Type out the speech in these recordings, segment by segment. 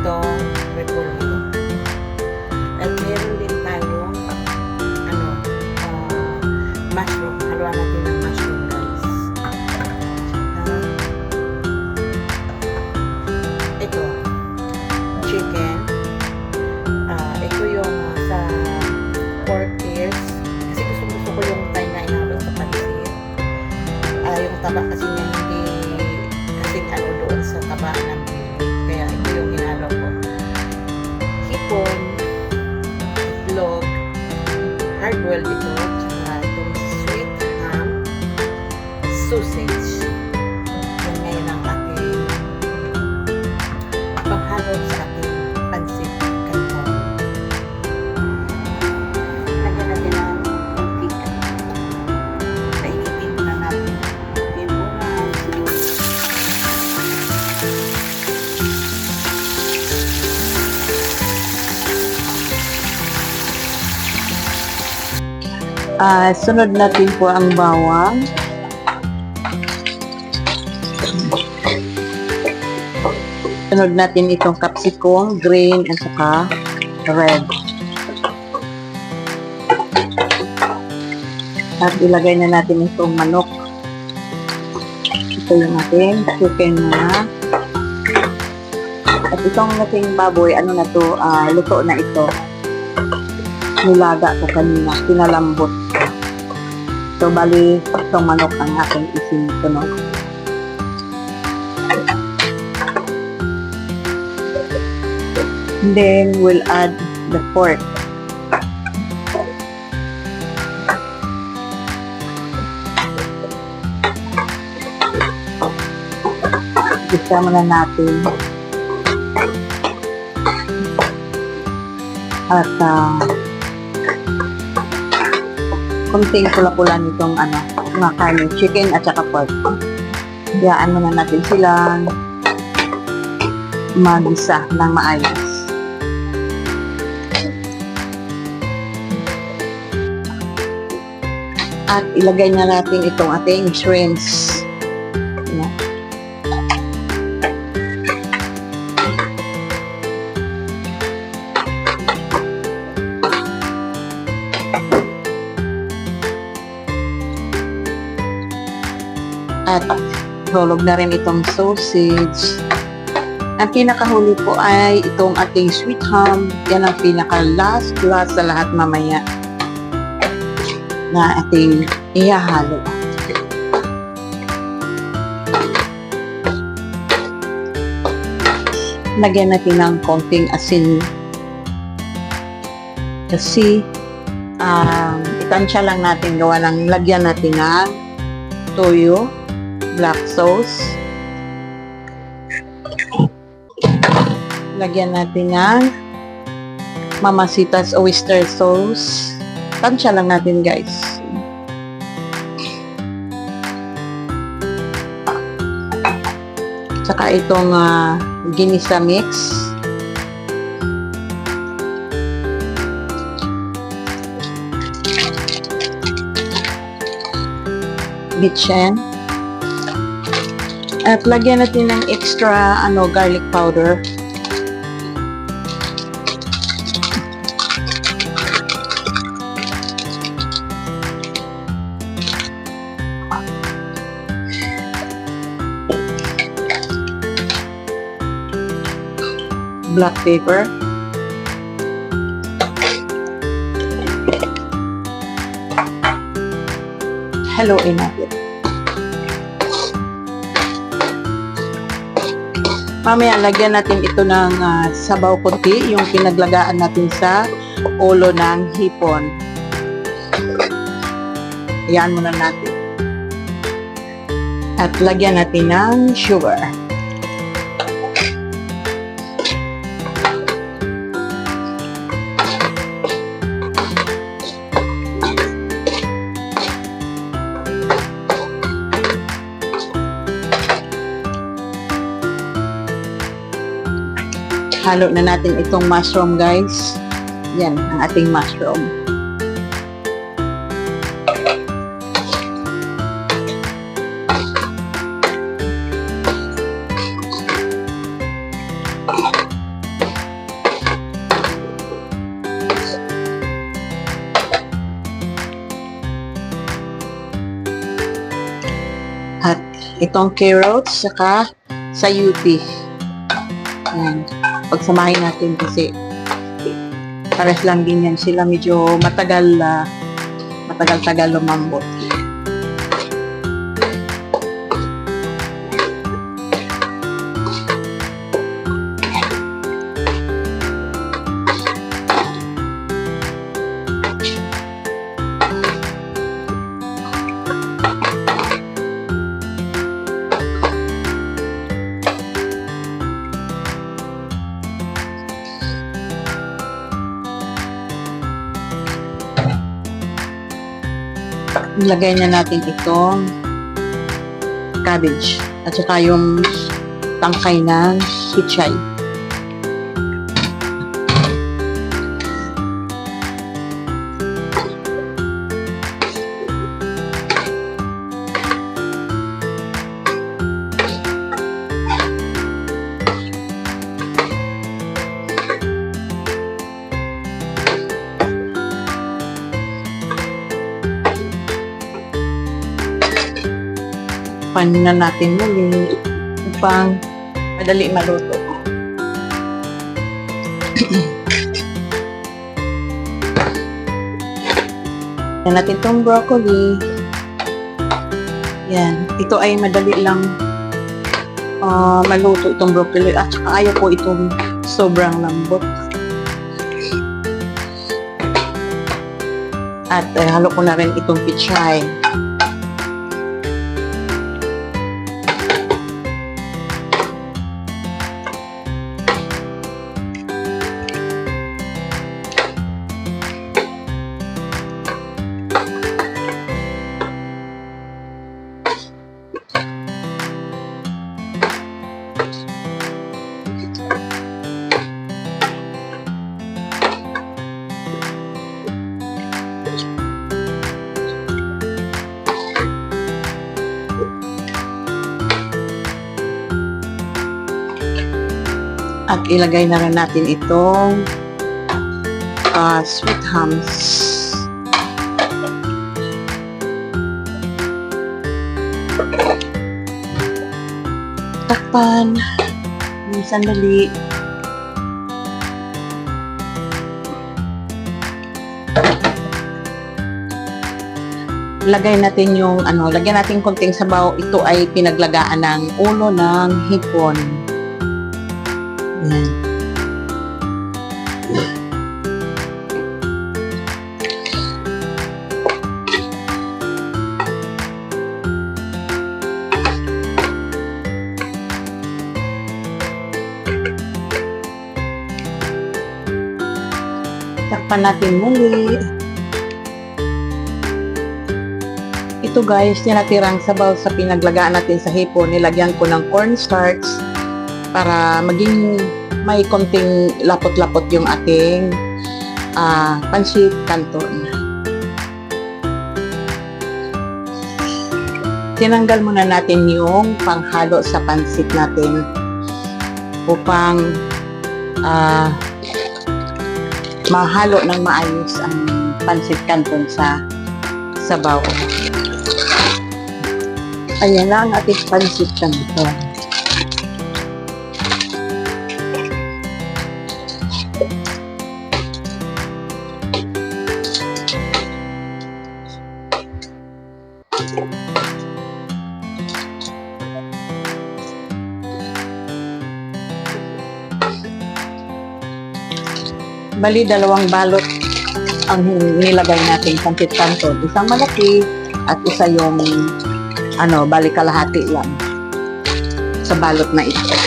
itong repolyo. At meron din tayong mushroom. Haluan natin ng mushroom, guys. Ito, chicken. Ito yung sa pork ears. Kasi gusto ko yung Thai na inalo sa pansit. Yung taba kasi niya hindi kasing doon sa taba ng bibig. Kaya ito yung inalo ko. Hipon, itlog, hard-boiled ito, tsaka itong sweet ham, sausage. Yan ngayon ang aking panghalo sa aking pansit canton. Lagyan natin ang mantika. Painitin na natin. Yan muna. Sunod natin po ang bawang. Sunod natin itong capsicum, green at saka red. At ilagay na natin itong manok. Ito yung ating chicken na. At itong ating baboy, ano na to, luto na ito. Nilaga ko kanina, pinalambot ko. So, bali, itong manok ang aking isintunog. And then, we'll add the pork. Isa muna natin. At, kunting pula-pula nitong mga karne, chicken at saka pork. Hayaan muna natin silang magisa ng maayos. At ilagay na natin itong ating shrimps. Yan. At hulog na rin itong sausage. Ang pinakahuli po ay itong ating sweet ham. Yan ang pinaka-last sa lahat mamaya na ating ihahalo. Lagyan natin ng konting asin. Kasi itansya lang natin, gawa ng lagyan natin ng toyo, black sauce. Lagyan natin ng Mamacita's oyster sauce. Tansya lang natin, guys. Saka itong ginisa mix. Bitchen. At lagyan natin ng extra garlic powder. Black pepper. Haluin natin. Mamaya, lagyan natin ito ng sabaw kunti, yung pinaglagaan natin sa ulo ng hipon. Ayan muna natin. At lagyan natin ng sugar. Halo na natin itong mushroom, guys. Yan, ang ating mushroom. itong carrots saka sayuti. Ayan. Pagsamahin natin kasi pares lang din yan sila. Medyo matagal-tagal lumambot. Ilagay na natin itong cabbage at saka yung tangkay ng hichay. Panin na natin muli upang madali maluto. Yan natin itong broccoli. Yan. Ito ay madali lang maluto itong broccoli. At saka ayaw ko itong sobrang lambot. At halo ko na rin itong pichay. At ilagay na rin natin itong sweet hams. Takpan. Sandali. Lagay natin yung lagyan natin konting sabaw. Ito ay pinaglagaan ng ulo ng hipon. Ayan. Takpan natin muli. Ito guys, tinatirang sabaw sa pinaglagaan natin sa hipon. Nilagyan ko ng cornstarch para maging may konting lapot-lapot yung ating pansit canton. Tinanggal muna natin yung panghalo sa pansit natin upang mahalo ng maayos ang pansit canton sa sabaw. Ayan na ang ating pansit canton. Bali, 2 balot ang nilagay natin pansit canton. Isang malaki at isa yung bali kalahati lang sa balot na ito.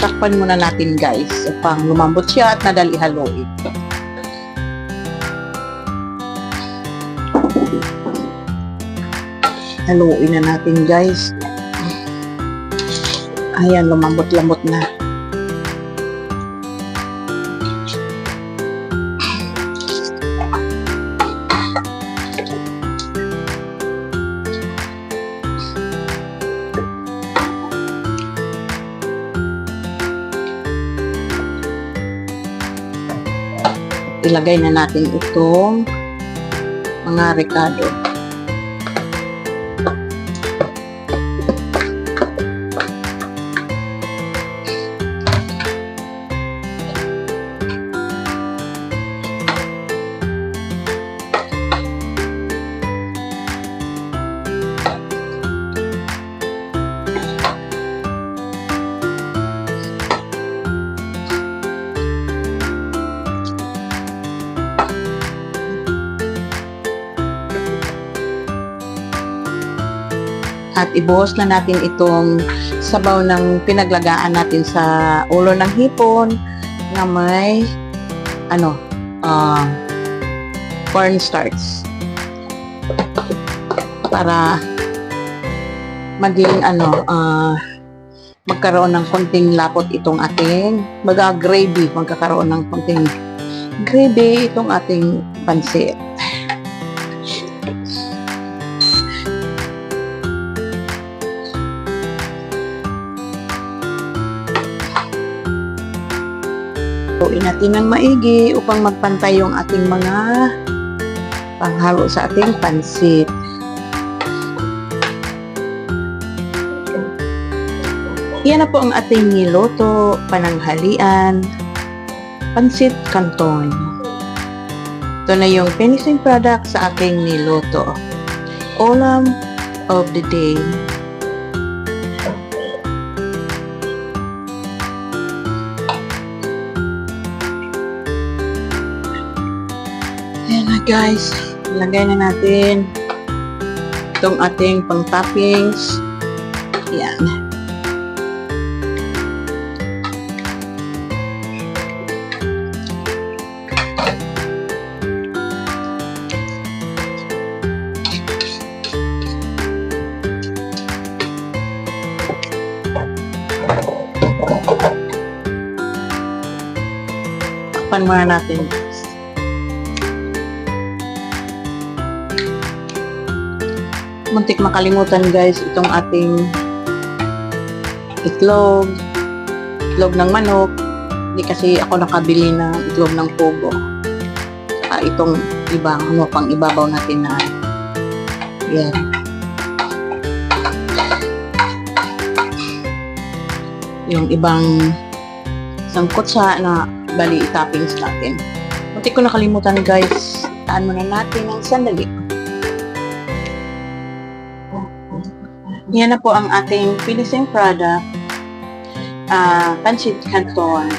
Takpan muna natin guys upang lumambot siya at nadali haluin. Haluin na natin guys. Ayan, lumambot-lambot na. ilagay na natin itong mga rekado. At ibuhos na natin itong sabaw ng pinaglagaan natin sa ulo ng hipon na may cornstarch para maging magkaroon ng konting lapot itong ating gravy, magkakaroon ng konting gravy itong ating pansit. Haluin natin ng maigi upang magpantay yung ating mga panghalo sa ating pansit. Yan na po ang ating niluto, pananghalian, pansit canton. Ito na yung finishing product sa aking niluto. Ulam of the day. Ayan na guys, ilagay na natin itong ating pang-toppings. Ayan. Takpan muna natin. Muntik makalimutan guys itong ating itlog ng manok. Hindi kasi ako nakabili ng itlog ng pugo. Saka itong ibang pang ibabaw natin na yan. Yung ibang sangkotsa na bali toppings natin. Muntik ko nakalimutan guys. Taan muna natin ng sandali. Yan na po ang ating finishing product, pancit canton.